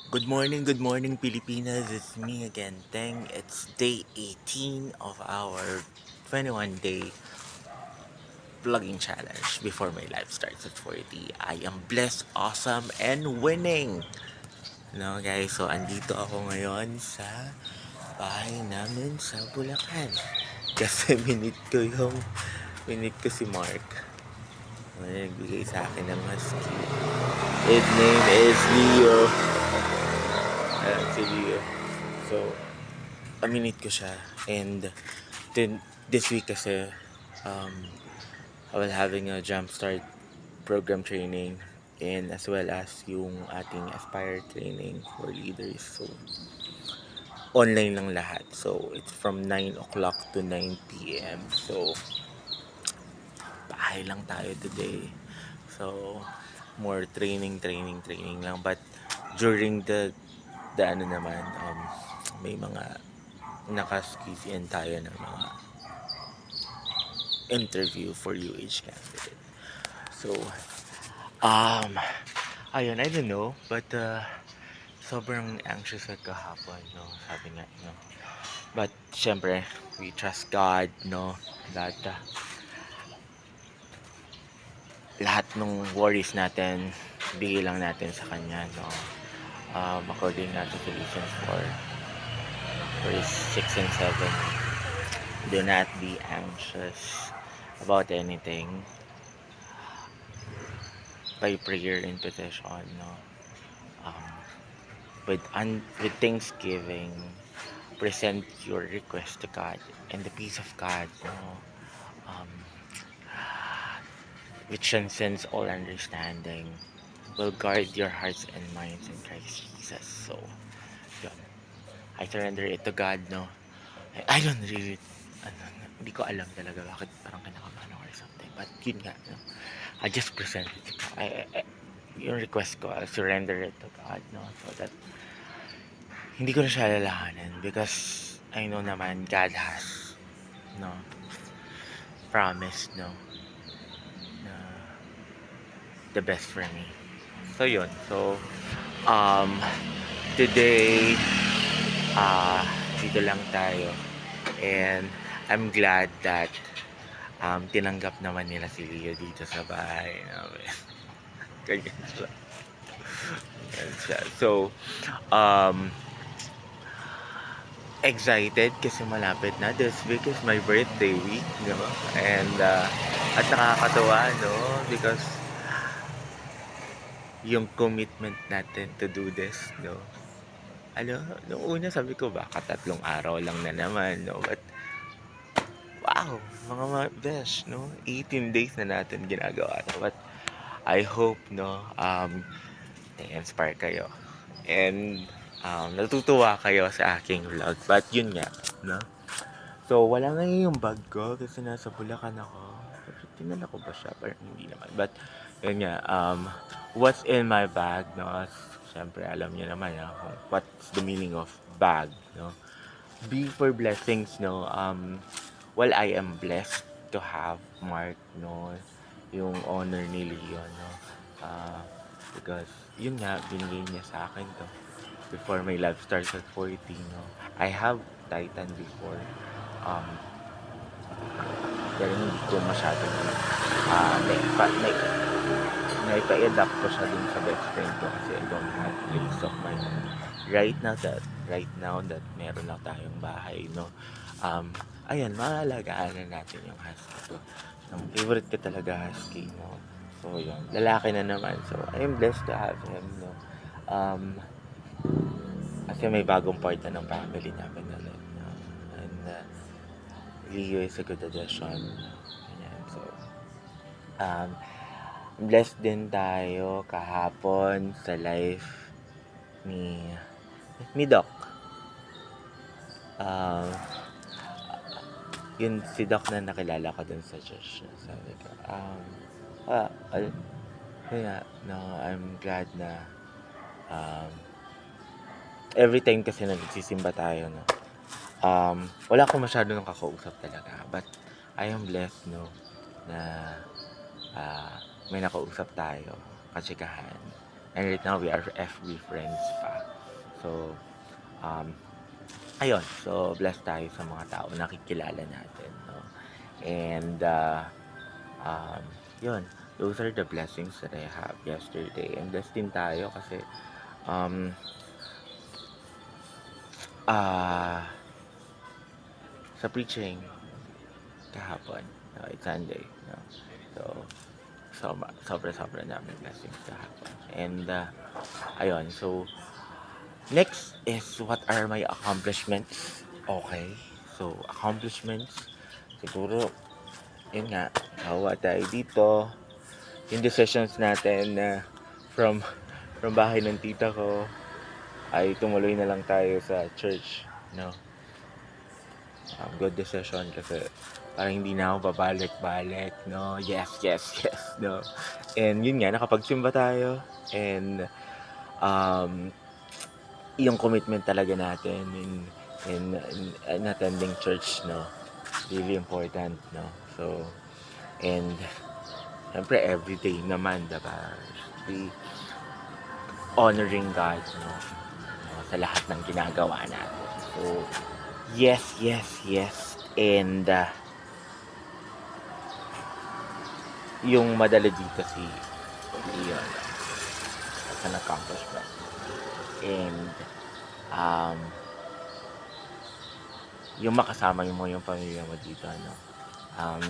Good morning, Pilipinas. It's me again, Teng. It's day 18 of our 21-day vlogging challenge before my life starts at 40. I am blessed, awesome, and winning. No, guys, so andito ako ngayon sa bahay namin sa Bulacan. Kasi minute ko si Mark. Nagbigay sa akin ng husky. His name is Leo. Si Leo. So, minute ko siya. And then, this week kasi, um, I will having a jumpstart program training and as well as yung ating Aspire training for leaders. So, online lang lahat. So, it's from 9 o'clock to 9 p.m. So, bahay lang tayo today. So, more training lang. But, during the ano naman, may mga naka-squeeze in tayo ng mga interview for UH candidate. So, um, ayun, I don't know, but sobrang anxious at kahapon, no, sabi nga, no. But, syempre, we trust God, no, that lahat ng worries natin, bigay lang natin sa Kanya, no. According nga to Philippians 4, verse 6 and 7, do not be anxious about anything, by prayer and petition, no. Um, with thanksgiving, present your request to God, and the peace of God, um, which transcends all understanding, will guard your hearts and minds in Christ Jesus. So, yun. I surrender it to God, no. I don't really, ano, hindi ko alam talaga bakit parang kinakabahan ako or something. But yun nga, no. I just present it to God. Yung request ko, I surrender it to God, no. So that hindi ko na siya alalahanin because I know naman God has, no, promised, no, na the best for me. So yun. So um today uh dito lang tayo and I'm glad that tinanggap naman nila si Leo dito sa bahay namin. Ganyan siya. Ganyan siya. So um excited kasi malapit na. This week is my birthday week, no? And at nakakatuwa, no? Because yung commitment natin to do this, no? Ano, nung una sabi ko baka 3 araw lang na naman, no? But wow, mga besh, no? 18 days na natin ginagawa to. But I hope, no, na-inspire kayo. And natutuwa kayo sa aking vlog. But yun nga, no? So, wala ngayon yung bag ko kasi nasa Bulacan ako. Tinala ko ba siya? Parang hindi naman. But, yun nga, what's in my bag, no? Siyempre, alam niyo naman, what's the meaning of bag, no? B for blessings, no? Well, I am blessed to have Mark, no? Yung honor ni Leo, no? Because, yun nga, binigay niya sa akin to before my life starts at 14, no? I have Titan before. Pero hindi ko masyadong naipa-adapt ko siya dun sa best friend ko kasi I don't have place of my own. Right now that meron lang tayong bahay, no. Ayan, maalagaan na natin yung husky ko. Ang favorite ko talaga husky, no. So, yun. Lalaki na naman. So, I am blessed to have him, no. Kasi may bagong part na ng family namin ulit, no. And, Leo is a good addition. Ayan, so, um, blessed din tayo kahapon sa live ni Doc. Yun si Doc na nakilala ko dun sa church. Sabi ko, yun nga, no, I'm glad na every time kasi nagsisimba tayo, no, wala akong masyado nang kakausap talaga. But I am blessed, no, na may nakausap tayo, katsikahan. And right now, we are FB friends pa. So, um, ayun. So, blessed tayo sa mga tao na nakikilala natin, no? And, um, yun. Those are the blessings that I have yesterday. And blessed din tayo kasi, um, sa preaching kahapon, no, it's Sunday, no? So, sobra namin blessings kahapon. And, ayun. So, next is what are my accomplishments? Okay. So, accomplishments. Siguro, yun nga, nakuha tayo dito. Yung decisions natin na from from bahay ng tita ko ay tumuloy na lang tayo sa church, no? Good decision kasi parang hindi na ako babalik-balik, no? Yes, yes, yes, no? And yun nga, nakapagsimba tayo and yung commitment talaga natin in attending church, no? Really important, no? So, and syempre everyday naman, diba? Be honoring God, no? Sa lahat ng ginagawa natin. So, yes, yes, yes. And, yung madala dito si Leon as an accomplishment. And, yung makasama mo yung pamilya mo dito, no?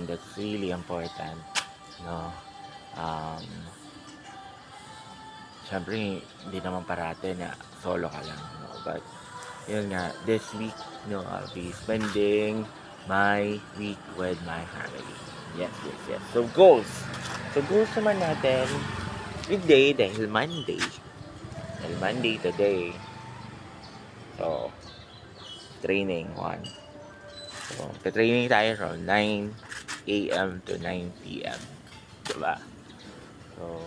That's really important, no? Siyempre, hindi naman parate na solo ka lang, no? But, yun nga, this week, no, I'll be spending my week with my family. Yes, yes, yes. So, goals. So, goals naman natin, weekday, dahil Monday. Dahil Monday today. So, training, 1. So, training tayo from 9 a.m. to 9 p.m. Diba? So,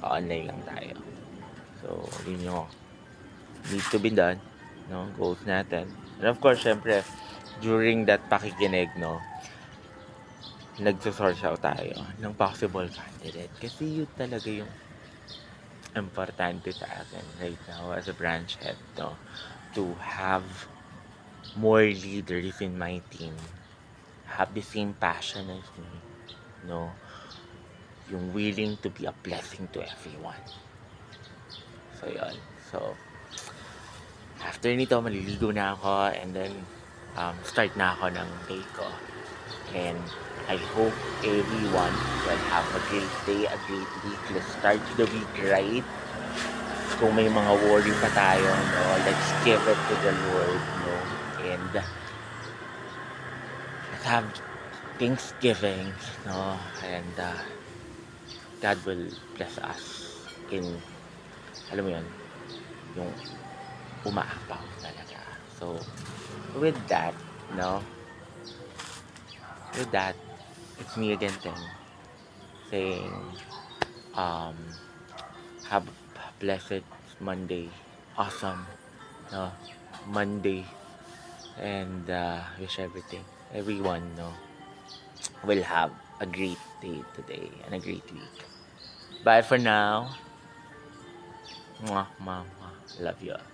online lang tayo. So, yun yung need to be done, no? Goals natin. And of course, syempre, during that pakikinig, no, nagsosource out tayo ng possible candidate. Kasi yun talaga yung importante sa akin right now as a branch head, no? To have more leaders in my team. Have the same passion as me, no? Yung willing to be a blessing to everyone. So, yun. So, after nito, maliligo na ako and then start na ako ng day ko. And I hope everyone will have a great day, a great week. Let's start the week right. Kung may mga worry pa tayo, no, let's give it to the Lord, no? And let's have Thanksgiving, no? And God will bless us in, alam mo yun, yung umaapaw talaga. So, with that, no? With that, it's me again then saying, have a blessed Monday. Awesome, no? Monday. And wish everyone, no, will have a great day today and a great week. Bye for now. Mwah, mwah, mwah. Love you all.